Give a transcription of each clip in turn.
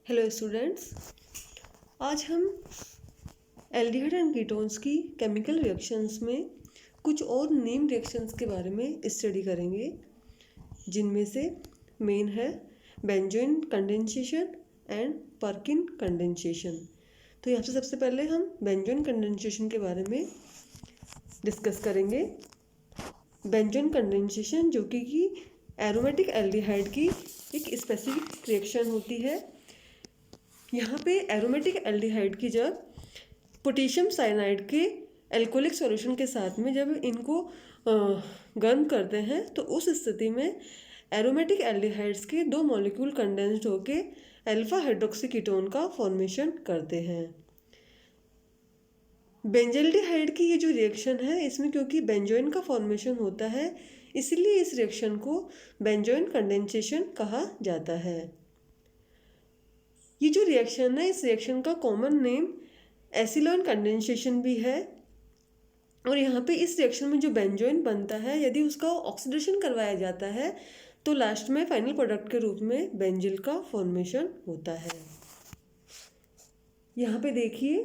Hello students, आज हम aldehyde and ketones की केमिकल रिएक्शंस में कुछ और नेम रिएक्शंस के बारे में स्टडी करेंगे, जिनमें से मेन है benzoin condensation and Perkin condensation. तो यहाँ से सबसे पहले हम बेंजोइन कंडेंसेशन के बारे में डिस्कस करेंगे। बेंजोइन कंडेंसेशन जो कि एरोमेटिक एल्डिहाइड की एक स्पेसिफिक रिएक्शन होती है। यहाँ पे एरोमेटिक एल्डिहाइड की जब पोटेशियम साइनाइड के एल्कोहलिक सॉल्यूशन के साथ में जब इनको गर्म करते हैं तो उस स्थिति में एरोमेटिक एल्डिहाइड्स के दो मॉलिक्यूल कंडेंस्ड होके अल्फा हाइड्रोक्सी कीटोन का फॉर्मेशन करते हैं। बेंजल्डिहाइड की ये जो रिएक्शन है, इसमें क्योंकि बेंजोइन का फॉर्मेशन होता है, इसलिए इस रिएक्शन को बेंजोइन कंडेंसेशन कहा जाता है। ये जो रिएक्शन है, इस रिएक्शन का कॉमन नेम एसिलोन कंडेंसेशन भी है। और यहाँ पे इस रिएक्शन में जो बेंजोइन बनता है, यदि उसका ऑक्सीडेशन करवाया जाता है तो लास्ट में फाइनल प्रोडक्ट के रूप में बेंजिल का फॉर्मेशन होता है। यहाँ पे देखिए,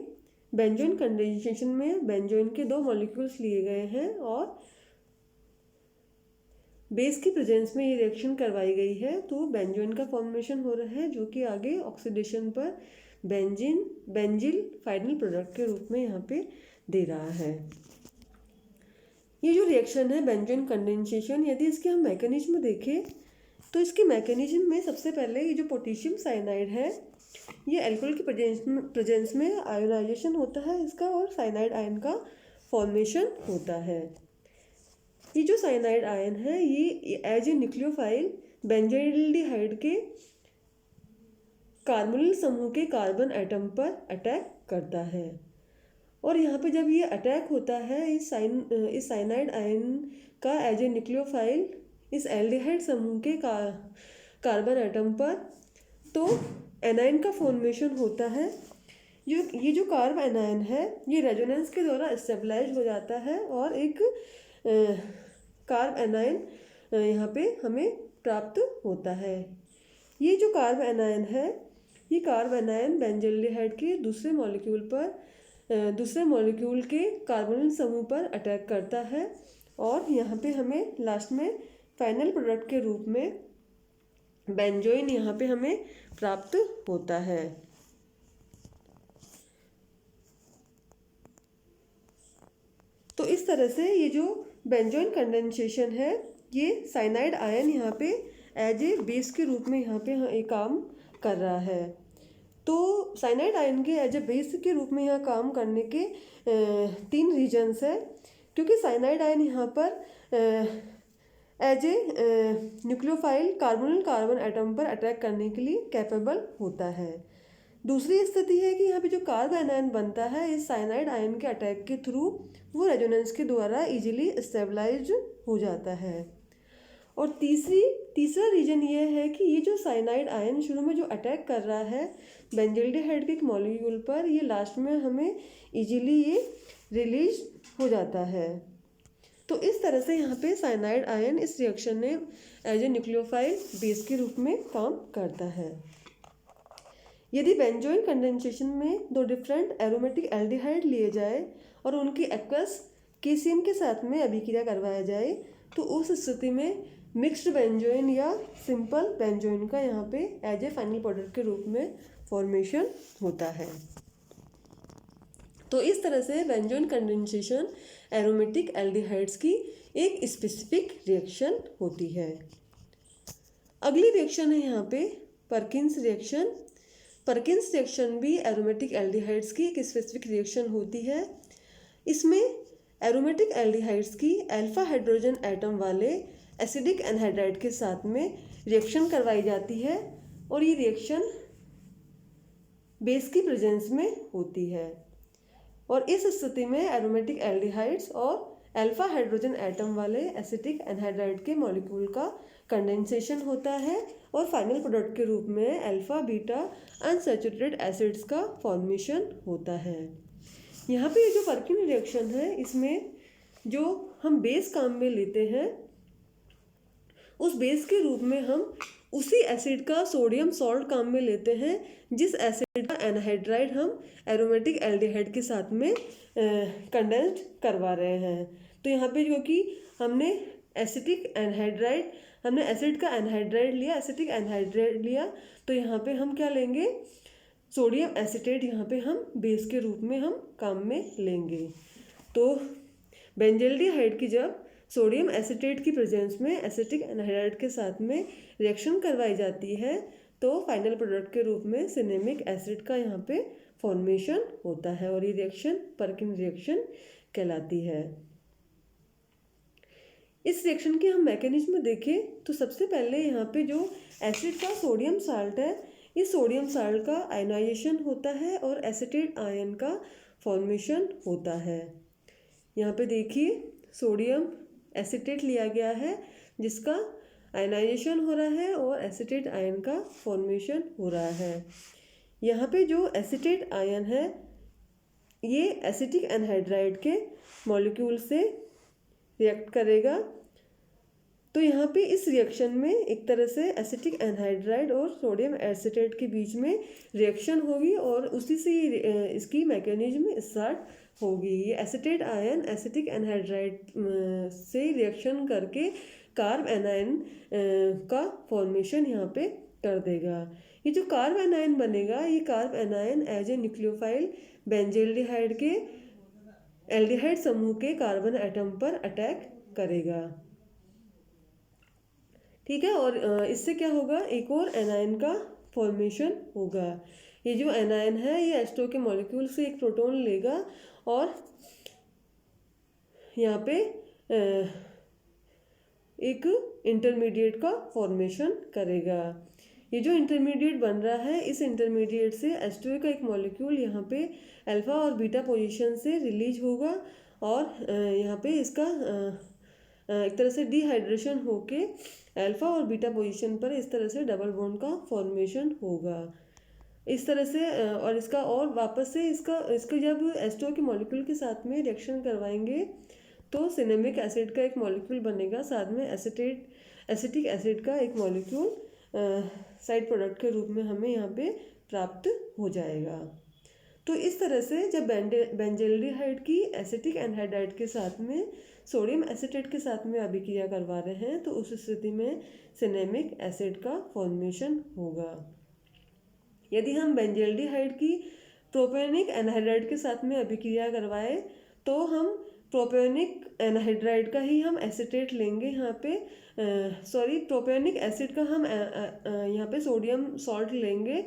बेंजोइन कंडेंसेशन में बेंजोइन के दो मॉलिक्यूल्स लिए गए हैं और बेस की प्रेजेंस में ये रिएक्शन करवाई गई है, तो बेंजोइन का फॉर्मेशन हो रहा है, जो कि आगे ऑक्सीडेशन पर बेंजिल फाइनल प्रोडक्ट के रूप में यहाँ पे दे रहा है। ये जो रिएक्शन है बेंजोइन कंडेंसेशन, यदि इसके हम मैकेनिज्म देखें तो इसके मैकेनिज्म में सबसे पहले ये जो पोटेशियम साइनाइड है, ये अल्कोहल की प्रेजेंस में आयोनाइजेशन होता है इसका, और साइनाइड आयन का फॉर्मेशन होता है। ये जो साइनाइड आयन है, ये एज ए न्यूक्लियोफाइल बेंजल्डिहाइड के कार्बोनिल समूह के कार्बन एटम पर अटैक करता है। और यहाँ पे जब ये अटैक होता है इस साइनाइड आयन का एज ए न्यूक्लियोफाइल इस एल्डिहाइड समूह के कार्बन एटम पर, तो एनायन का फॉर्मेशन होता है। ये जो कार्ब एनायन है, ये रेजोनेंस के द्वारा स्टेबलाइज हो जाता है और एक कार्ब एनायन यहाँ पे हमें प्राप्त होता है। ये जो कार्ब एनायन है, ये कार्ब एनायन बेंजल्डिहाइड के दूसरे मॉलिक्यूल के कार्बोनिल समूह पर अटैक करता है और यहाँ पे हमें लास्ट में फाइनल प्रोडक्ट के रूप में बेंजोइन यहाँ पे हमें प्राप्त होता है। तो इस तरह से ये जो बेंजोइन कंडेंसेशन है, ये साइनाइड आयन यहाँ पे एज ए बेस के रूप में यहाँ पे काम कर रहा है। तो साइनाइड आयन के एज ए बेस के रूप में यहाँ काम करने के तीन रीजन्स है, क्योंकि साइनाइड आयन यहाँ पर as a nucleophile carbonyl carbon atom पर अटैक करने के लिए कैपेबल होता है। दूसरी स्थिति है कि यहाँ पे जो कार्ब एनायन बनता है इस साइनाइड आयन के अटैक के थ्रू वो रेजोनेंस के द्वारा इजीली स्टेबलाइज हो जाता है। और तीसरा रीजन ये है कि ये जो साइनाइड आयन शुरू में जो अटैक कर रहा है बेंजल्डिहाइड के एक मॉलिक्यूल पर, ये लास्ट में हमें इजीली ये रिलीज हो जाता है। तो इस तरह से यहाँ पे साइनाइड आयन इस रिएक्शन में एज ए न्यूक्लियोफाइल बेस के रूप में काम करता है। यदि बेंजोइन कंडेंसेशन में दो डिफरेंट एरोमेटिक एल्डिहाइड लिए जाए और उनकी एक्वस केसियन के साथ में अभिक्रिया करवाया जाए, तो उस स्थिति में मिक्स्ड बेंजोइन या सिंपल बेंजोइन का यहाँ पे एज ए फाइनल प्रोडक्ट के रूप में फॉर्मेशन होता है। तो इस तरह से बेंजोइन कंडेंसेशन एरोमेटिक एल्डिहाइड्स की एक स्पेसिफिक रिएक्शन होती है। अगली रिएक्शन है यहाँ पे पर्किंस रिएक्शन। पर्किंस रिएक्शन भी एरोमेटिक एल्डिहाइड्स की एक स्पेसिफिक रिएक्शन होती है। इसमें एरोमेटिक एल्डिहाइड्स की अल्फा हाइड्रोजन एटम वाले एसिडिक एनहाइड्राइड के साथ में रिएक्शन करवाई जाती है और ये रिएक्शन बेस की प्रेजेंस में होती है। और इस स्थिति में एरोमेटिक एल्डिहाइड्स और अल्फा हाइड्रोजन एटम वाले एसिटिक एनहाइड्राइड के मॉलिक्यूल का कंडेंसेशन होता है और फाइनल प्रोडक्ट के रूप में अल्फा बीटा अनसैचुरेटेड एसिड्स का फॉर्मेशन होता है। यहाँ पे ये जो पर्किन रिएक्शन है, इसमें जो हम बेस काम में लेते हैं उस बेस के रूप में हम उसी एसिड का सोडियम सॉल्ट काम में लेते हैं जिस एसिड का एनहाइड्राइड हम एरोमेटिक एल्डिहाइड के साथ में कंडेंस्ड करवा रहे हैं। तो यहाँ पे क्योंकि हमने एसिटिक एनहाइड्राइड हमने एसिड का एनहाइड्राइड लिया, एसिटिक एनहाइड्राइड लिया, तो यहाँ पे हम क्या लेंगे, सोडियम एसिटेट यहाँ पे हम बेस के रूप में हम काम में लेंगे। तो बेंजल्डिहाइड की जब सोडियम एसिटेट की प्रेजेंस में एसिटिक एनहाइड्राइड के साथ में रिएक्शन करवाई जाती है तो फाइनल प्रोडक्ट के रूप में सिनेमिक एसिड का यहाँ पे फॉर्मेशन होता है और ये रिएक्शन पर्किन रिएक्शन कहलाती है। इस रिएक्शन के हम मैकेनिज्म देखें तो सबसे पहले यहाँ पे जो एसिड का सोडियम साल्ट है, इस सोडियम साल्ट का आयनाइजेशन होता है और एसिटेट आयन का फॉर्मेशन होता है। यहाँ पे देखिए सोडियम एसिटेट लिया गया है जिसका आयनाइजेशन हो रहा है और एसिटेट आयन का फॉर्मेशन हो रहा है। यहाँ पे जो एसिटेट आयन है ये एसिटिक एनहाइड्राइड के मॉलिक्यूल से रिएक्ट करेगा। तो यहाँ पे इस रिएक्शन में एक तरह से एसिटिक एनहाइड्राइड और सोडियम एसिटेट के बीच में रिएक्शन होगी और उसी से इसकी मैकेनिज्म स्टार्ट होगी। ये एसिटेट आयन एसिटिक एनहाइड्राइड से रिएक्शन करके कार्ब एनायन का फॉर्मेशन यहाँ पे कर देगा। ये जो कार्ब एनायन बनेगा, ये carbanion as a nucleophile benzaldehyde के एल्डिहाइड समूह के कार्बन एटम पर अटैक करेगा। ठीक है, और इससे क्या होगा, एक और एनायन का फॉर्मेशन होगा। ये जो एनायन है ये H2 के मॉलिक्यूल से एक प्रोटॉन लेगा और यहाँ पे एक इंटरमीडिएट का फॉर्मेशन करेगा। ये जो इंटरमीडिएट बन रहा है, इस इंटरमीडिएट से H2 का एक मॉलिक्यूल यहाँ पे अल्फा और बीटा पोजीशन से रिलीज होगा और यहाँ पे इसका एक तरह से डिहाइड्रेशन होके अल्फा और बीटा पोजीशन पर इस तरह से डबल बॉन्ड का फॉर्मेशन होगा इस तरह से। और इसका और वापस से इसका जब H2 के मॉलिक्यूल के साथ में रिएक्शन करवाएंगे तो सिनेमिक एसिड का एक मॉलिक्यूल बनेगा, साथ में एसिटिक एसिड का एक मॉलिक्यूल साइड प्रोडक्ट के रूप में हमें यहाँ पे प्राप्त हो जाएगा। तो इस तरह से जब बेंजल्डिहाइड की एसिटिक एनहाइड्राइड के साथ में सोडियम एसिटेट के साथ में अभिक्रिया करवा रहे हैं तो उस स्थिति में सिनेमिक एसिड का फॉर्मेशन होगा। यदि हम बेंजल्डिहाइड की प्रोपेनिक एनहाइड्राइड के साथ में अभिक्रिया करवाए तो हम प्रोपेनिक एनहाइड्राइड का ही हम एसिटेट लेंगे यहाँ पे, प्रोपेनिक एसिड का हम यहाँ पे सोडियम सॉल्ट लेंगे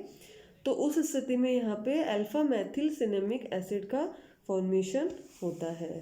तो उस स्थिति में यहाँ पे अल्फा मैथिल सिनेमिक एसिड का फॉर्मेशन होता है।